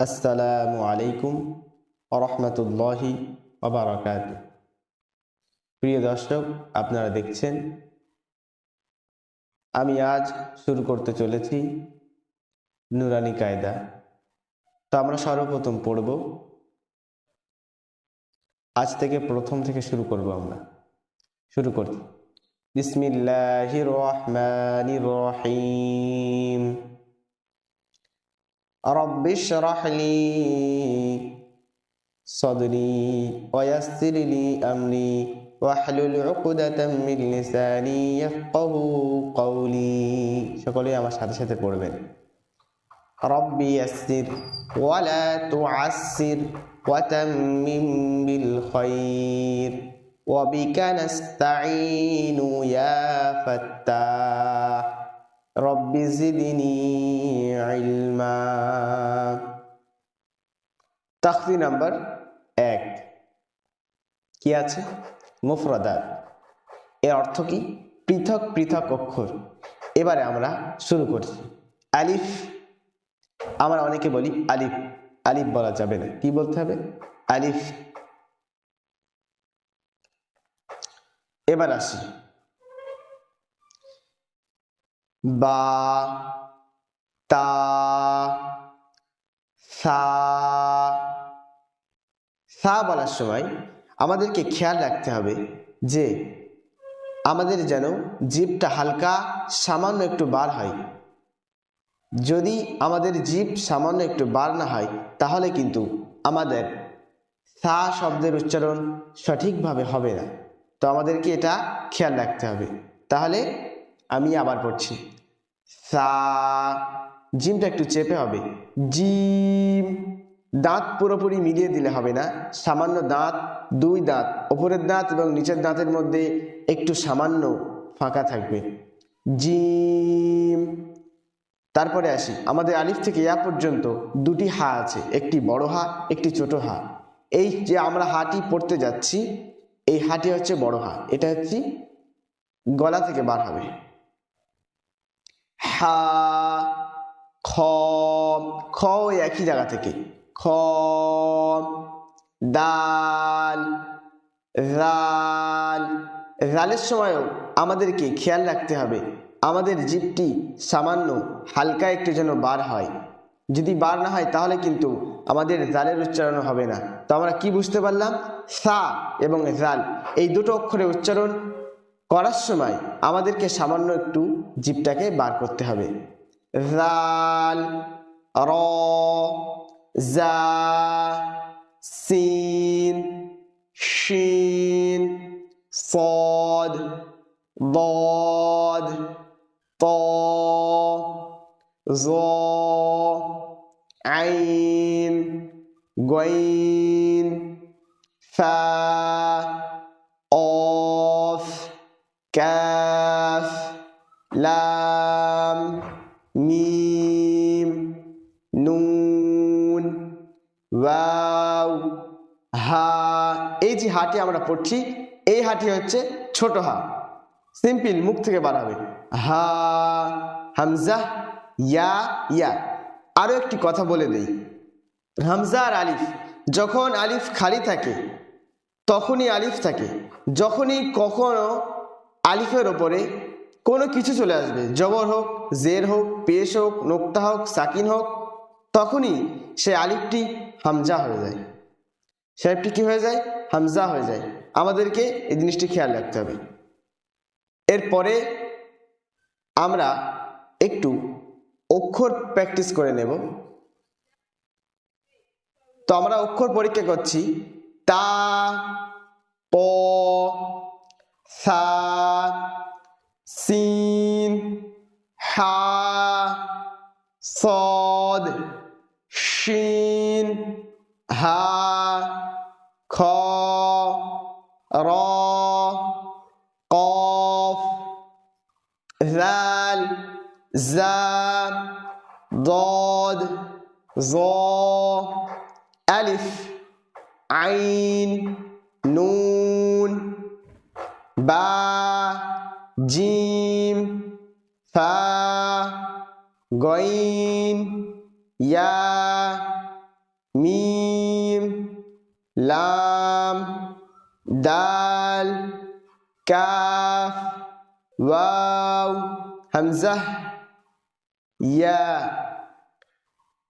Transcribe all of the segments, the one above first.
আসসালামু আলাইকুম ওয়া রাহমাতুল্লাহি ওয়া বারাকাতুহু। প্রিয় দর্শক, আপনারা দেখছেন আমি আজ শুরু করতে চলেছি নুরানি কায়দা। তো আমরা সর্বপ্রথম পড়ব, আজ থেকে প্রথম থেকে শুরু করব। আমরা শুরু করছি। বিসমিল্লাহির রহমানির রহিম। রব্বি ইশরাহ লি صدري ويسر لي أمري واحلل عقدة من لساني يفقهوا قولي। সকলে আমার সাথে সাথে পড়বেন। রব্বি ইয়াসসির ওয়ালা তুআসসির ওয়াতাম্মিম বিল খায়র ওয়াবিকা নাস্তাঈনু ইয়া ফাত্তাহ রব্বি জিদনি ইলমা। তাখতি নাম্বার 1 কি আছে? মুফরাদাত। এর অর্থ কি? পৃথক পৃথক অক্ষর। এবারে আমরা শুরু করছি। আলিফ, আমরা অনেকে বলি আলিফ, আলিফ বলা যাবে না, কি বলতে হবে? আলিফ। এবার আসি বা, তা, সা। সা বলার সময় আমাদেরকে খেয়াল রাখতে হবে যে আমাদের যেন জিভটা হালকা সামান্য একটু বার হয়। যদি আমাদের জিভ সামান্য একটু বার না হয় তাহলে কিন্তু আমাদের সা শব্দের উচ্চারণ সঠিকভাবে হবে না। তো আমাদেরকে এটা খেয়াল রাখতে হবে। তাহলে আমি আবার পড়ছি। সা, জিমটা একটু চেপে হবে। জিম, দাঁত পুরোপুরি মিলিয়ে দিলে হবে না, সামান্য দাঁত, দুই দাঁত, উপরের দাঁত এবং নিচের দাঁতের মধ্যে একটু সামান্য ফাঁকা থাকবে। জিম। তারপরে আসি, আমাদের আলিফ থেকে ইয়া পর্যন্ত দুটি হা আছে, একটি বড় হা, একটি ছোট হা। এই যে আমরা হাটি পড়তে যাচ্ছি, এই হাটি হচ্ছে বড় হা, এটা হচ্ছে গলা থেকে বার হবে। হা, খ, খ ওই একই জায়গা থেকে, খ, দাল, রাল। রালের সময়ও আমাদেরকে খেয়াল রাখতে হবে আমাদের জিভটি সামান্য হালকা একটু যেন বার হয়। যদি বার না হয় তাহলে কিন্তু আমাদের রালের উচ্চারণ হবে না। তো আমরা কি বুঝতে পারলাম? সা এবং রাল এই দুটো অক্ষরে উচ্চারণ করার সময় আমাদেরকে সামান্য একটু জিভটাকে বার করতে হবে। রাল, র, জা, সিন, শিন, صاد ضاد طا ظا عين غين فا قاف كاف لام ميم নুন ওয়াও হা। এই যে হাটি আমরা পড়ছি, এই হাটি হচ্ছে ছোট হা, সিম্পল মুখ থেকে বার হবে। হা, হামজা, ইয়া, ইয়া। আরো একটি কথা বলে দেই, হামজা আর আলিফ, যখন আলিফ খালি থাকে তখনই আলিফ থাকে, যখনই কখনো আলিফের ওপরে কোনো কিছু চলে আসবে, জবর হোক, জের হোক, পেশ হোক, নোক্তা হোক, সাকিন হোক, তখনই সে আলিফটি হামজা হয়ে যায়। সে আলিফটি কি হয়ে যায়? হামজা হয়ে যায়। আমাদেরকে এই জিনিসটি খেয়াল রাখতে হবে। এরপরে আমরা একটু অক্ষর প্র্যাকটিস করে নেব। তো আমরা অক্ষর পরীক্ষা করছি। তা, প, সা, সিন, হা, صاد শিন, হা, খ, র, কফ, জাল, জা, ضاد, ظ, আলিফ, আইন, নুন, বা, জিম, ফা, গইন, ইয়া, লাম, দাল, কাফ, ওয়াও, হামজা, ইয়া।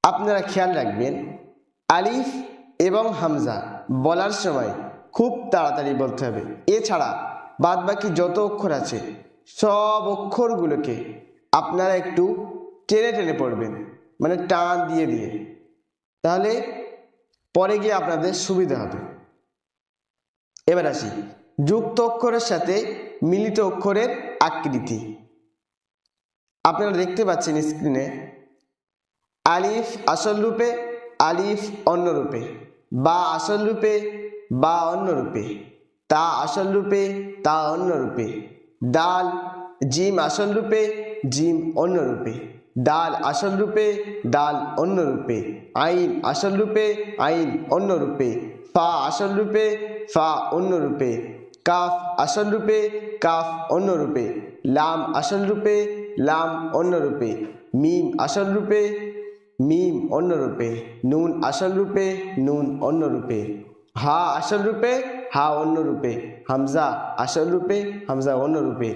আপনারা খেয়াল রাখবেন আলিফ এবং হামজা বলার সময় খুব তাড়াতাড়ি বলতে হবে। এছাড়া বাদবাকি যত অক্ষর আছে সব অক্ষরগুলোকে আপনারা একটু টেনে টেনে পড়বেন, মানে টান দিয়ে দিয়ে, তাহলে পরে গিয়ে আপনাদের সুবিধা হবে। এবার আসি যুক্ত অক্ষরের সাথে মিলিত অক্ষরের আকৃতি। আপনারা দেখতে পাচ্ছেন স্ক্রিনে আলিফ আসল রূপে, আলিফ অন্য রূপে, বা আসল রূপে, বা অন্য রূপে, তা আসল রূপে, তা অন্য রূপে, দাল, জিম আসল রূপে, জিম অন্য রূপে, দাল আসল রূপে, দাল অন্য রূপে, আইন আসল রূপে, আইন অন্য রূপে, ফা আসল রূপে, ফা অন্য রূপে, কাফ আসল রূপে, কাফ অন্য রূপে, লাম আসল রূপে, লাম অন্য রূপে, মিম আসল রূপে, মিম অন্য রূপে, নুন আসল রূপে, নুন অন্য রূপে, হা আসল রূপে, হা অন্য রূপে, হামজা আসল রূপে, হামজা অন্য রূপে,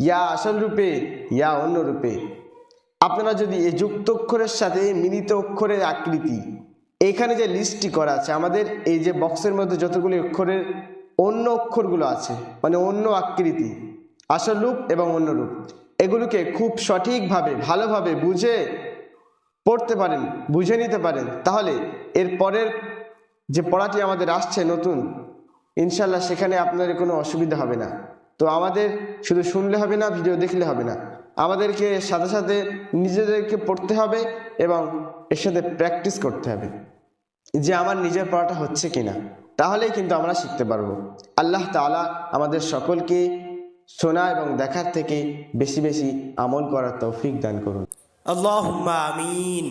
ইয়া আসল রূপে, ইয়া অন্য রূপে। আপনারা যদি এই যুক্ত অক্ষরের সাথে মিলিত অক্ষরের আকৃতি, এখানে যে লিস্টটি করা আছে আমাদের এই যে বক্সের মধ্যে যতগুলি অক্ষরের অন্য অক্ষরগুলো আছে, মানে অন্য আকৃতি, আসল রূপ এবং অন্য রূপ, এগুলোকে খুব সঠিকভাবে ভালোভাবে বুঝে পড়তে পারেন, বুঝে নিতে পারেন, তাহলে এর পরের যে পড়াটি আমাদের আসছে নতুন, ইনশাল্লাহ সেখানে আপনাদের কোনো অসুবিধা হবে না। তো আমাদের শুধু শুনলে হবে না, ভিডিও দেখলে হবে না, আমাদেরকে সাথে সাথে নিজেদেরকে পড়তে হবে এবং এর সাথে প্র্যাকটিস করতে হবে যে আমার নিজের পড়াটা হচ্ছে কিনা, তাহলেই কিন্তু আমরা শিখতে পারবো। আল্লাহ তাআলা আমাদের সকলকে শোনা এবং দেখার থেকে বেশি বেশি আমল করার তৌফিক দান করুন। আল্লাহুম্মা আমিন।